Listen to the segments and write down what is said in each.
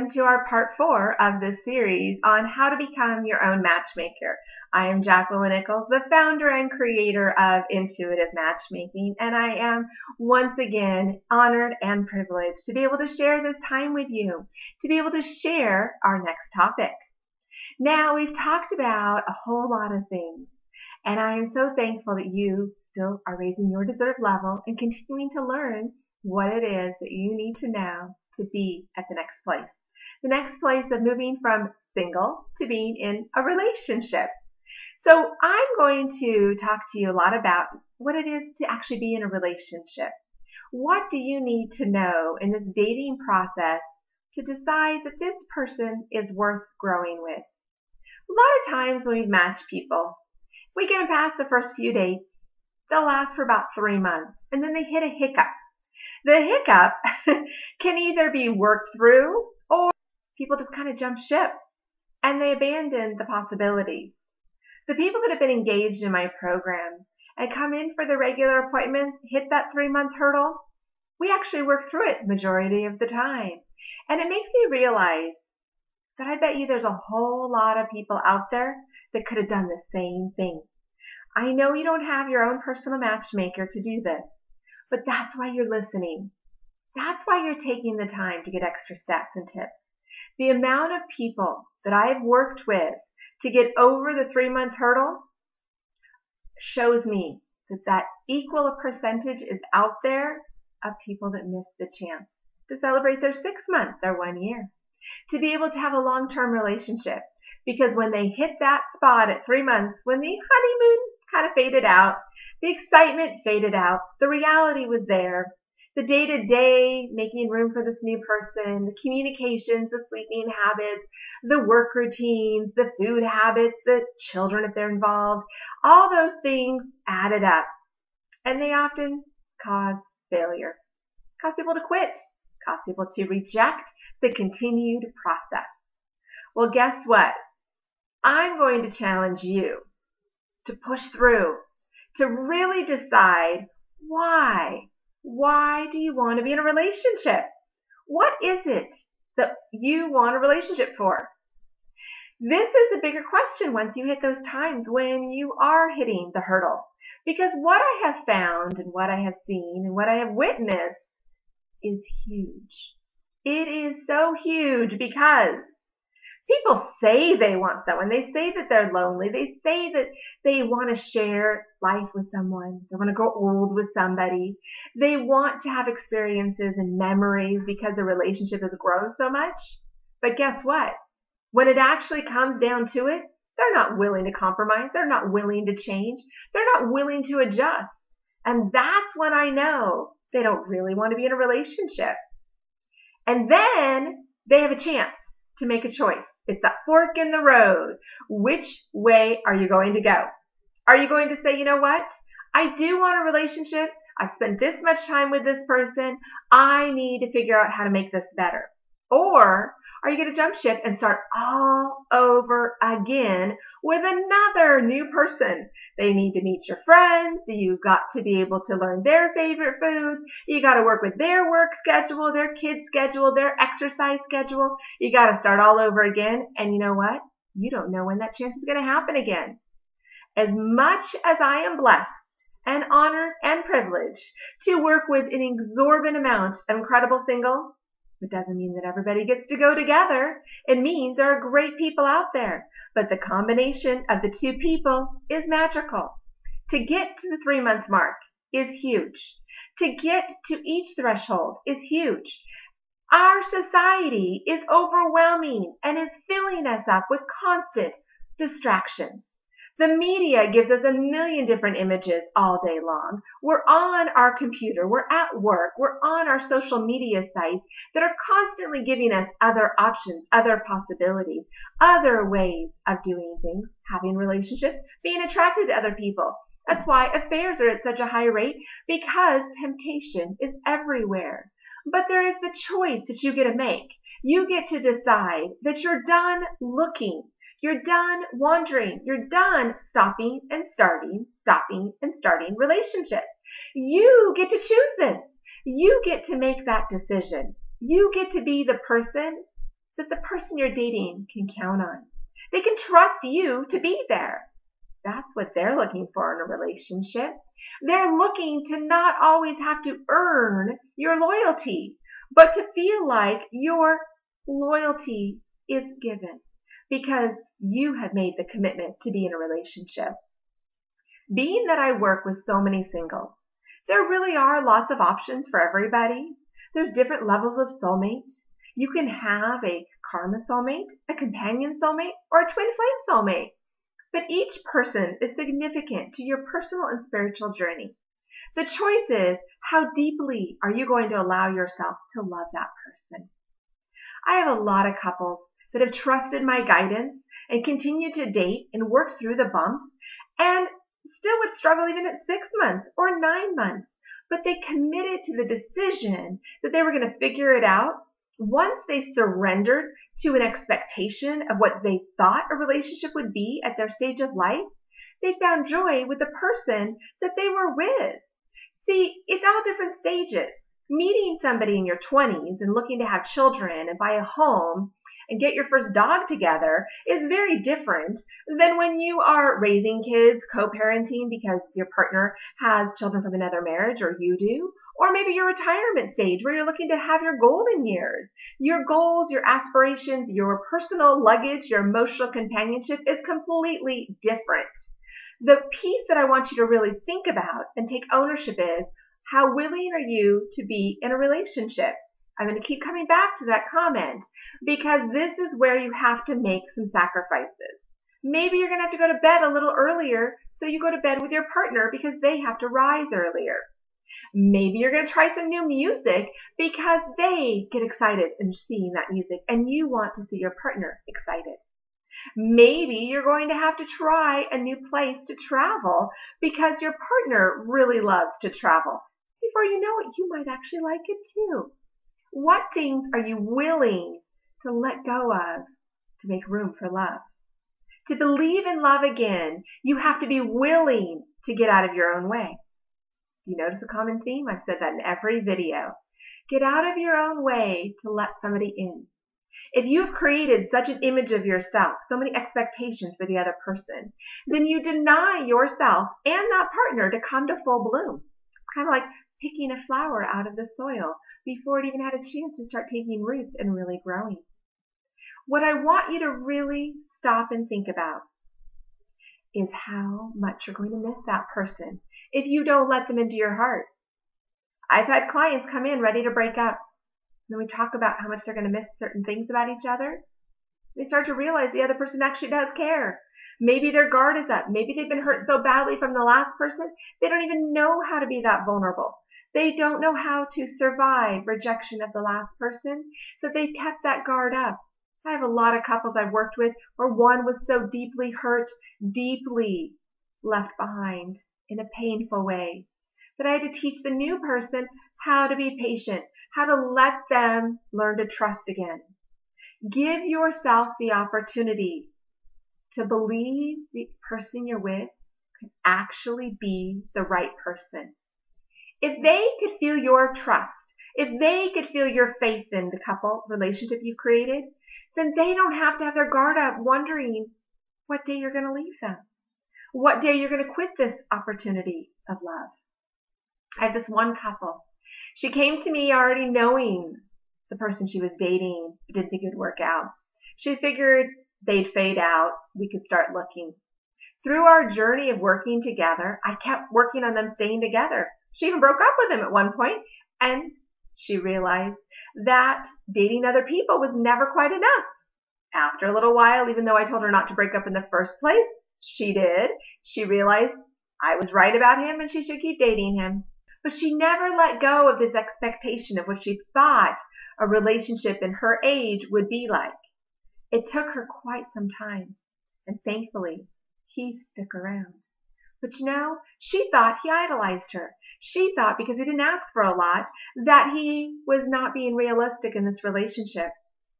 welcome to our part 4 of this series on how to become your own matchmaker. I am Jacqueline Nichols, the founder and creator of Intuitive Matchmaking, and I am once again honored and privileged to be able to share this time with you, to be able to share our next topic. Now, we've talked about a whole lot of things, and I am so thankful that you still are raising your deserved level and continuing to learn what it is that you need to know to be at the next place. The next place of moving from single to being in a relationship. So I'm going to talk to you a lot about what it is to actually be in a relationship. What do you need to know in this dating process to decide that this person is worth growing with? A lot of times when we match people, we get them past the first few dates. They'll last for about 3 months, and then they hit a hiccup. The hiccup can either be worked through or people just kind of jump ship and they abandon the possibilities. The people that have been engaged in my program and come in for the regular appointments, hit that 3-month hurdle, we actually work through it majority of the time. And it makes me realize that I bet you there's a whole lot of people out there that could have done the same thing. I know you don't have your own personal matchmaker to do this, but that's why you're listening. That's why you're taking the time to get extra stats and tips. The amount of people that I've worked with to get over the 3-month hurdle shows me that equal a percentage is out there of people that miss the chance to celebrate their 6 month, their 1 year, to be able to have a long-term relationship. Because when they hit that spot at 3 months, when the honeymoon kind of faded out, the excitement faded out, the reality was there, the day-to-day making room for this new person, the communications, the sleeping habits, the work routines, the food habits, the children if they're involved, all those things added up. And they often cause failure, cause people to quit, cause people to reject the continued process. Well, guess what? I'm going to challenge you to push through, to really decide why. Why do you want to be in a relationship? What is it that you want a relationship for? This is a bigger question once you hit those times when you are hitting the hurdle. Because what I have found and what I have seen and what I have witnessed is huge. It is so huge because people say they want someone. They say that they're lonely. They say that they want to share life with someone. They want to grow old with somebody. They want to have experiences and memories because the relationship has grown so much. But guess what? When it actually comes down to it, they're not willing to compromise. They're not willing to change. They're not willing to adjust. And that's when I know they don't really want to be in a relationship. And then they have a chance to make a choice. It's that fork in the road. Which way are you going to go? Are you going to say, you know what? I do want a relationship. I've spent this much time with this person. I need to figure out how to make this better. Or are you going to jump ship and start all over again with another new person? They need to meet your friends. You've got to be able to learn their favorite foods. You got to work with their work schedule, their kids' schedule, their exercise schedule. You got to start all over again. And you know what? You don't know when that chance is going to happen again. As much as I am blessed and honored and privileged to work with an exorbitant amount of incredible singles, it doesn't mean that everybody gets to go together. It means there are great people out there. But the combination of the two people is magical. To get to the 3-month mark is huge. To get to each threshold is huge. Our society is overwhelming and is filling us up with constant distractions. The media gives us a million different images all day long. We're on our computer, we're at work, we're on our social media sites that are constantly giving us other options, other possibilities, other ways of doing things, having relationships, being attracted to other people. That's why affairs are at such a high rate, because temptation is everywhere. But there is the choice that you get to make. You get to decide that you're done looking. You're done wandering. You're done stopping and starting relationships. You get to choose this. You get to make that decision. You get to be the person that the person you're dating can count on. They can trust you to be there. That's what they're looking for in a relationship. They're looking to not always have to earn your loyalty, but to feel like your loyalty is given because you have made the commitment to be in a relationship. Being that I work with so many singles, there really are lots of options for everybody. There's different levels of soulmate. You can have a karma soulmate, a companion soulmate, or a twin flame soulmate. But each person is significant to your personal and spiritual journey. The choice is, how deeply are you going to allow yourself to love that person? I have a lot of couples that have trusted my guidance and continue to date and work through the bumps and still would struggle even at 6 months or 9 months. But they committed to the decision that they were going to figure it out. Once they surrendered to an expectation of what they thought a relationship would be at their stage of life, they found joy with the person that they were with. See, it's all different stages. Meeting somebody in your 20s and looking to have children and buy a home and get your first dog together is very different than when you are raising kids, co-parenting because your partner has children from another marriage or you do. Or maybe your retirement stage where you're looking to have your golden years. Your goals, your aspirations, your personal luggage, your emotional companionship is completely different. The piece that I want you to really think about and take ownership is, how willing are you to be in a relationship? I'm going to keep coming back to that comment because this is where you have to make some sacrifices. Maybe you're going to have to go to bed a little earlier, so you go to bed with your partner because they have to rise earlier. Maybe you're going to try some new music because they get excited in seeing that music and you want to see your partner excited. Maybe you're going to have to try a new place to travel because your partner really loves to travel. Before you know it, you might actually like it too. What things are you willing to let go of to make room for love? To believe in love again, you have to be willing to get out of your own way. Do you notice a common theme? I've said that in every video. Get out of your own way to let somebody in. If you've created such an image of yourself, so many expectations for the other person, then you deny yourself and that partner to come to full bloom. It's kind of like picking a flower out of the soil before it even had a chance to start taking roots and really growing. What I want you to really stop and think about is how much you're going to miss that person if you don't let them into your heart. I've had clients come in ready to break up. Then we talk about how much they're going to miss certain things about each other. They start to realize the other person actually does care. Maybe their guard is up. Maybe they've been hurt so badly from the last person, they don't even know how to be that vulnerable. They don't know how to survive rejection of the last person, so they've kept that guard up. I have a lot of couples I've worked with where one was so deeply hurt, deeply left behind in a painful way, that I had to teach the new person how to be patient, how to let them learn to trust again. Give yourself the opportunity to believe the person you're with could actually be the right person. If they could feel your trust, if they could feel your faith in the couple relationship you created, then they don't have to have their guard up wondering what day you're going to leave them, what day you're going to quit this opportunity of love. I have this one couple. She came to me already knowing the person she was dating didn't think it would work out. She figured they'd fade out. We could start looking. Through our journey of working together, I kept working on them staying together. She even broke up with him at one point, and she realized that dating other people was never quite enough. After a little while, even though I told her not to break up in the first place, she did. She realized I was right about him and she should keep dating him. But she never let go of this expectation of what she thought a relationship in her age would be like. It took her quite some time, and thankfully, he stuck around. But she thought he idolized her. She thought because he didn't ask for a lot that he was not being realistic in this relationship.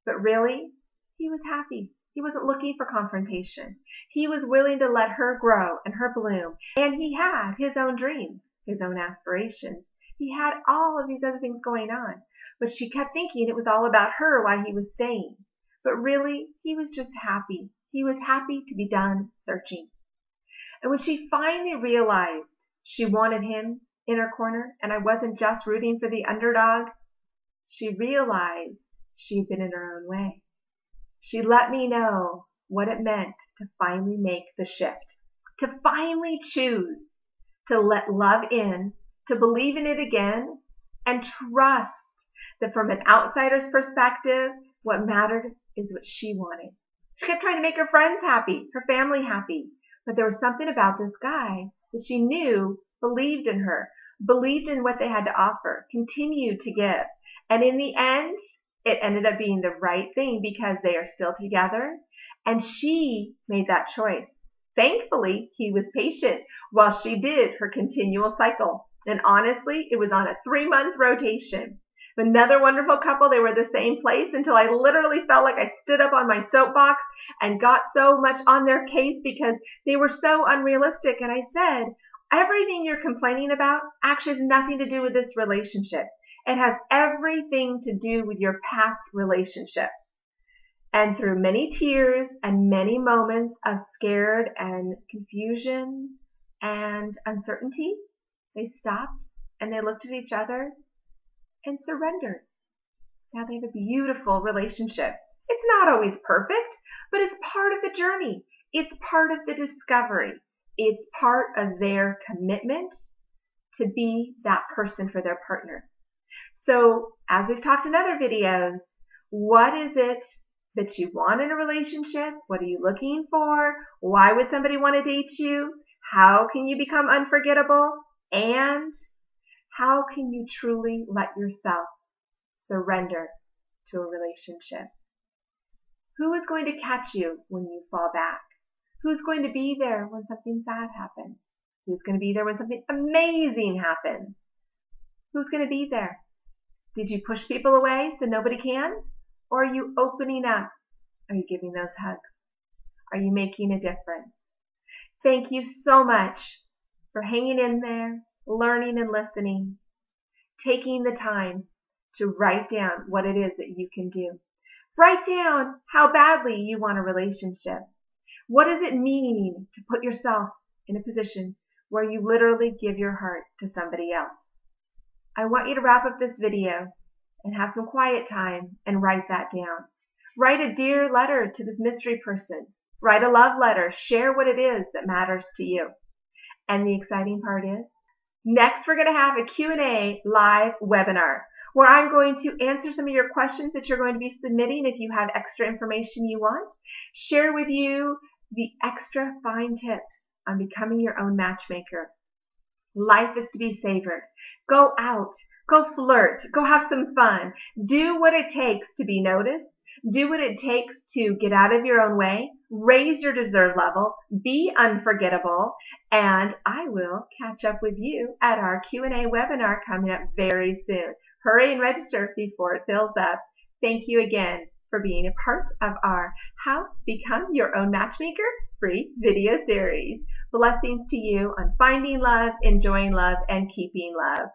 But really, he was happy. He wasn't looking for confrontation. He was willing to let her grow and her bloom. And he had his own dreams, his own aspirations. He had all of these other things going on. But she kept thinking it was all about her while he was staying. but really, he was just happy. He was happy to be done searching. And when she finally realized she wanted him in her corner, and I wasn't just rooting for the underdog, she realized she'd been in her own way. She let me know what it meant to finally make the shift, to finally choose to let love in, to believe in it again, and trust that from an outsider's perspective, what mattered is what she wanted. She kept trying to make her friends happy, her family happy, but there was something about this guy that she knew believed in her, believed in what they had to offer, continued to give. And in the end, it ended up being the right thing because they are still together, and she made that choice. Thankfully, he was patient while she did her continual cycle. And honestly, it was on a 3-month rotation. Another wonderful couple, they were the same place until I literally felt like I stood up on my soapbox and got so much on their case because they were so unrealistic. And I said, everything you're complaining about actually has nothing to do with this relationship. It has everything to do with your past relationships. And through many tears and many moments of scared and confusion and uncertainty, they stopped and they looked at each other and surrendered. Now they have a beautiful relationship. It's not always perfect, but it's part of the journey. It's part of the discovery. It's part of their commitment to be that person for their partner. So as we've talked in other videos, what is it that you want in a relationship? What are you looking for? Why would somebody want to date you? How can you become unforgettable? And how can you truly let yourself surrender to a relationship? Who is going to catch you when you fall back? Who's going to be there when something sad happens? Who's going to be there when something amazing happens? Who's going to be there? Did you push people away so nobody can? Or are you opening up? Are you giving those hugs? Are you making a difference? Thank you so much for hanging in there, learning and listening, taking the time to write down what it is that you can do. Write down how badly you want a relationship. What does it mean to put yourself in a position where you literally give your heart to somebody else? I want you to wrap up this video and have some quiet time and write that down. Write a dear letter to this mystery person. Write a love letter. Share what it is that matters to you. And the exciting part is, next we're going to have a Q&A live webinar where I'm going to answer some of your questions that you're going to be submitting if you have extra information you want. Share with you the extra fine tips on becoming your own matchmaker. Life is to be savored. Go out, go flirt, go have some fun. Do what it takes to be noticed. Do what it takes to get out of your own way. Raise your deserve level. Be unforgettable. And I will catch up with you at our Q&A webinar coming up very soon. Hurry and register before it fills up. Thank you again for being a part of our How to Become Your Own Matchmaker free video series. Blessings to you on finding love, enjoying love, and keeping love.